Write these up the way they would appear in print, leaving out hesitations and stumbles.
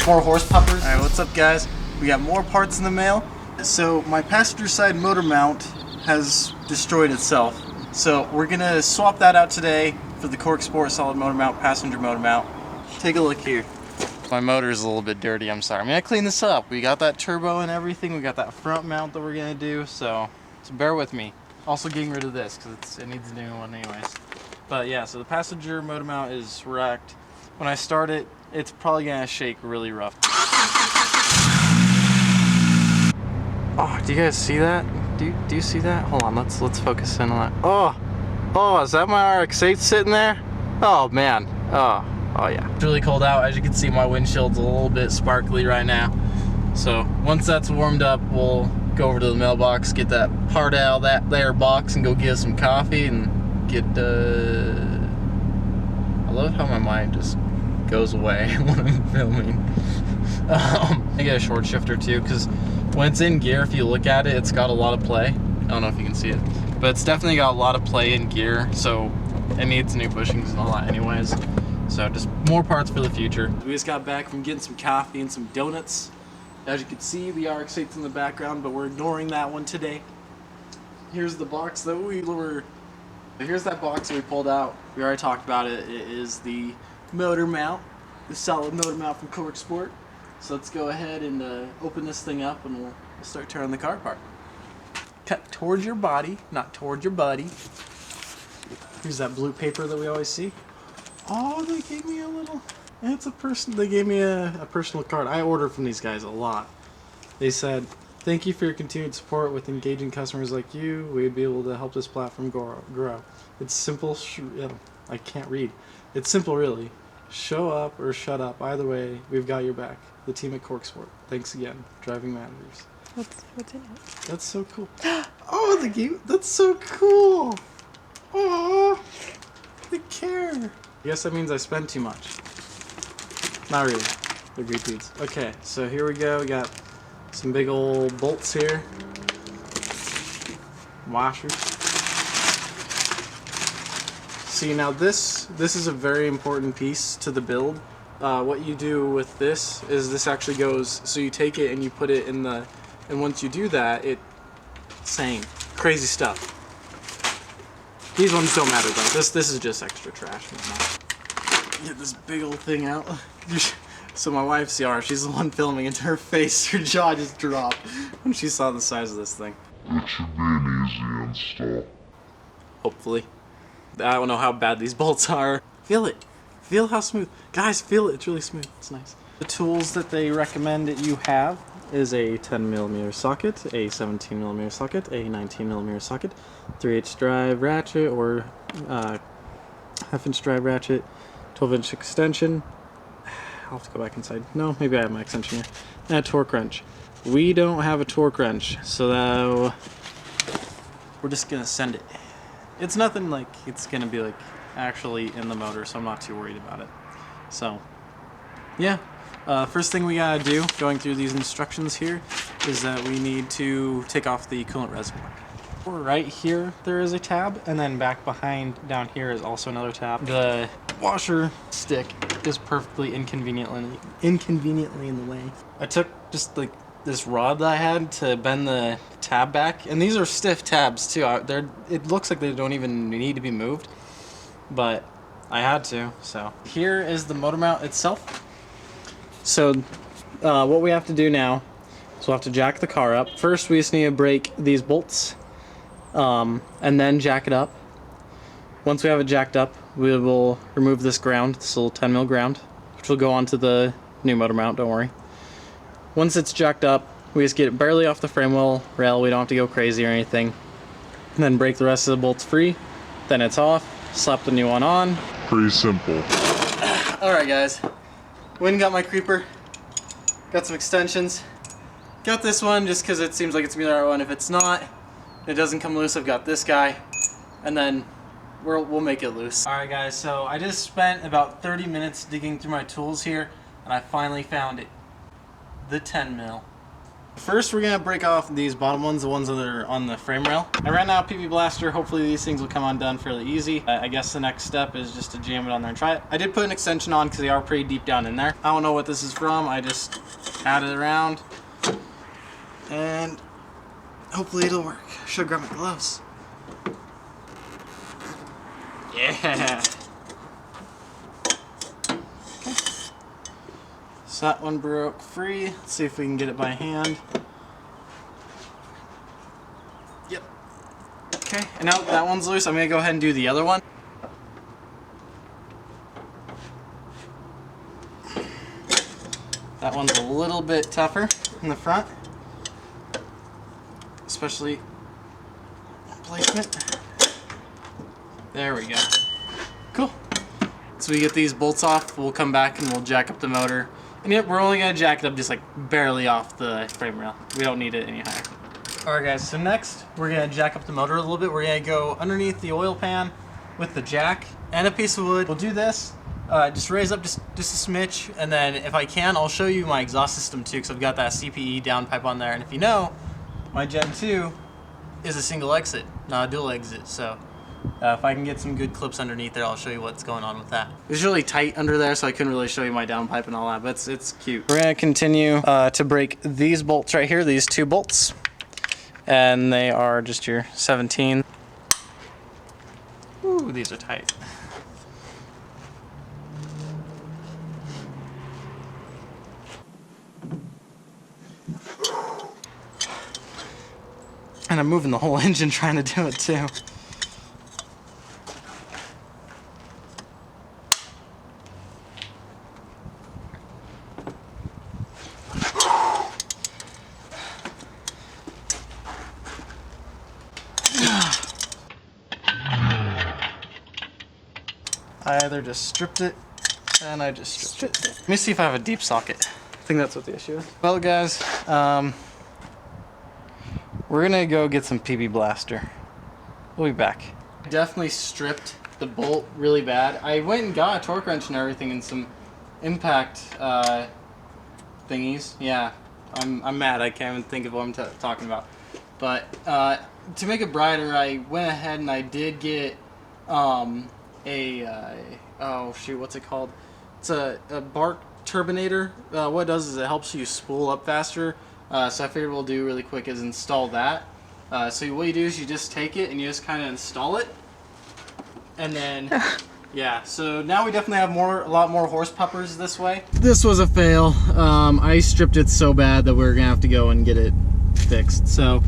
4 horse puppers. Alright, what's up guys? We got more parts in the mail. So my passenger side motor mount has destroyed itself. So we're gonna swap that out today for the Cork Sport solid motor mount, passenger motor mount. Take a look here. My motor's a little bit dirty, I'm sorry. I'm gonna clean this up. We got that turbo and everything. We got that front mount that we're gonna do, so bear with me. Also getting rid of this because it needs a new one anyways. But yeah, so the passenger motor mount is wrecked. When I start it, it's probably gonna shake really rough. Oh, do you guys see that? Do you see that? Hold on, let's focus in on that. Oh, is that my RX-8 sitting there? Oh man, oh yeah. It's really cold out. As you can see, my windshield's a little bit sparkly right now. So once that's warmed up, we'll go over to the mailbox, get that part out of that there box, and go get some coffee and get. I love how my mind just goes away when I'm filming. I get a short shifter too, because when it's in gear, if you look at it, it's got a lot of play. I don't know if you can see it, but it's definitely got a lot of play in gear, so it needs new bushings and all that anyways. So just more parts for the future. We just got back from getting some coffee and some donuts. As you can see, the RX-8's in the background, but we're ignoring that one today. Here's the box that here's that box that we pulled out. We already talked about it. It is the motor mount, the solid motor mount from Cork Sport. So let's go ahead and open this thing up and we'll start tearing the car apart. Cut towards your body, not towards your buddy. Here's that blue paper that we always see. Oh, they gave me a little, they gave me a personal card. I order from these guys a lot. They said, thank you for your continued support with engaging customers like you. We'd be able to help this platform grow. It's simple, I can't read. It's simple really. Show up or shut up. Either way, we've got your back. The team at Cork Sport. Thanks again. Driving managers. What's in it? That's so cool. Oh, the game. That's so cool. Oh, they care. I guess that means I spend too much. Not really. They're great dudes. Okay, so here we go. We got some big old bolts here. Washers. See, now this is a very important piece to the build. What you do with this is this actually goes, so you take it and you put it in the, and once you do that, insane, crazy stuff. These ones don't matter though. This is just extra trash. Get this big old thing out. So my wife, Ciara, she's the one filming, and her face, her jaw just dropped when she saw the size of this thing. It should be an easy install. Hopefully. I don't know how bad these bolts are. Feel it. Feel how smooth. Guys, feel it. It's really smooth. It's nice. The tools that they recommend that you have is a 10mm socket, a 17mm socket, a 19mm socket, 3/8 drive ratchet or half-inch drive ratchet, 12-inch extension. I'll have to go back inside. No, maybe I have my extension here. And a torque wrench. We don't have a torque wrench, so we're just gonna send it. It's nothing like it's gonna be like actually in the motor, so I'm not too worried about it. So yeah, first thing we gotta do going through these instructions here is that we need to take off the coolant reservoir. Right here there is a tab, and then back behind down here is also another tab. The washer stick is perfectly inconveniently in the way. I took just like this rod that I had to bend the tab back, and these are stiff tabs too. It looks like they don't even need to be moved, but I had to. So here is the motor mount itself. So what we have to do now is we'll have to jack the car up. First we just need to break these bolts and then jack it up. Once we have it jacked up, we will remove this ground, this little 10mm ground, which will go onto the new motor mount, don't worry. Once it's jacked up, we just get it barely off the frame wheel rail. We don't have to go crazy or anything. And then break the rest of the bolts free. Then it's off. Slap the new one on. Pretty simple. Alright guys, went and got my creeper. Got some extensions. Got this one just because it seems like it's gonna be the right one. If it's not, it doesn't come loose, I've got this guy. And then we'll make it loose. Alright guys, so I just spent about 30 minutes digging through my tools here, and I finally found it. The 10mm. First, we're gonna break off these bottom ones, the ones that are on the frame rail. I ran out PB Blaster. Hopefully these things will come undone fairly easy. I guess the next step is just to jam it on there and try it. I did put an extension on because they are pretty deep down in there. I don't know what this is from. I just added it around and hopefully it'll work. Should grab my gloves. Yeah. Okay. So that one broke free. Let's see if we can get it by hand. Yep. Okay, and now that one's loose, I'm gonna go ahead and do the other one. That one's a little bit tougher in the front, especially placement. There we go. Cool. So we get these bolts off, we'll come back and we'll jack up the motor. And yep, we're only gonna jack it up just like barely off the frame rail. We don't need it any higher. Alright guys, so next we're gonna jack up the motor a little bit. We're gonna go underneath the oil pan with the jack and a piece of wood. We'll do this, just raise up just a smidge, and then if I can, I'll show you my exhaust system too, because I've got that CPE downpipe on there. And if you know, my Gen 2 is a single exit, not a dual exit, so if I can get some good clips underneath there, I'll show you what's going on with that. It's really tight under there, so I couldn't really show you my downpipe and all that, but it's cute. We're gonna continue to break these bolts right here, these 2 bolts. And they are just your 17. Ooh, these are tight. And I'm moving the whole engine trying to do it too. I either just stripped it, and I just stripped it. Let me see if I have a deep socket. I think that's what the issue is. Well guys, we're gonna go get some PB Blaster. We'll be back. I definitely stripped the bolt really bad. I went and got a torque wrench and everything and some impact thingies. Yeah, I'm mad. I can't even think of what I'm talking about. But to make it brighter, I went ahead and I did get oh shoot, what's it called? It's a bark turbinator. What it does is it helps you spool up faster. So I figured what we'll do really quick is install that. So what you do is you just take it and you just kind of install it, and then yeah. So now we definitely have a lot more horse puppers this way. This was a fail. I stripped it so bad that we're gonna have to go and get it fixed. So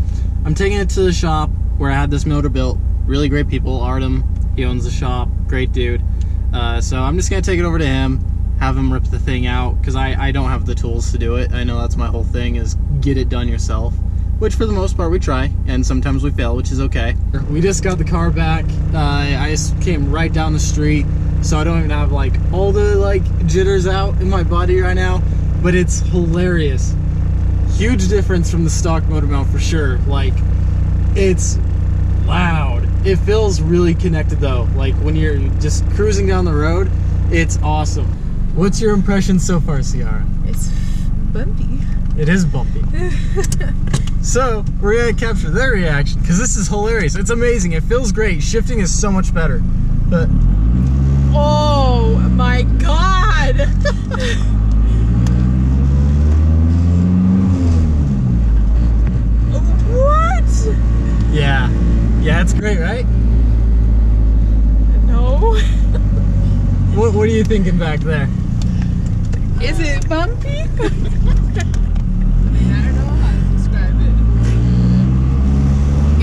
I'm taking it to the shop where I had this motor built. Really great people, Artem. He owns the shop, great dude. So I'm just gonna take it over to him, have him rip the thing out, because I don't have the tools to do it. I know that's my whole thing, is get it done yourself, which for the most part we try, and sometimes we fail, which is okay. We just got the car back. I just came right down the street, so I don't even have like all the like jitters out in my body right now, but it's hilarious. Huge difference from the stock motor mount for sure. Like, it's loud. It feels really connected though. Like when you're just cruising down the road, it's awesome. What's your impression so far, Ciara? It's bumpy. It is bumpy. So we're gonna capture their reaction because this is hilarious. It's amazing. It feels great. Shifting is so much better. But oh my god! What? yeah, it's great, right? No. What are you thinking back there? Is it bumpy? I don't know how to describe it.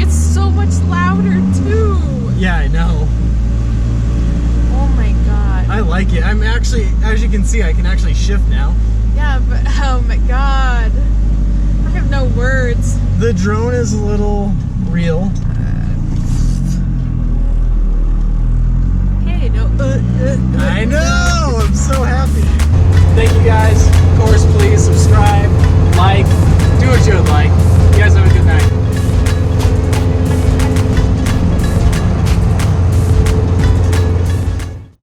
It's so much louder too. Yeah, I know. Oh my god. I like it. I'm actually, as you can see, I can actually shift now. Yeah, but oh my god. I have no words. The drone is a little real. Hey, no. I know! I'm so happy. Thank you guys. Of course, please subscribe, like, do what you would like.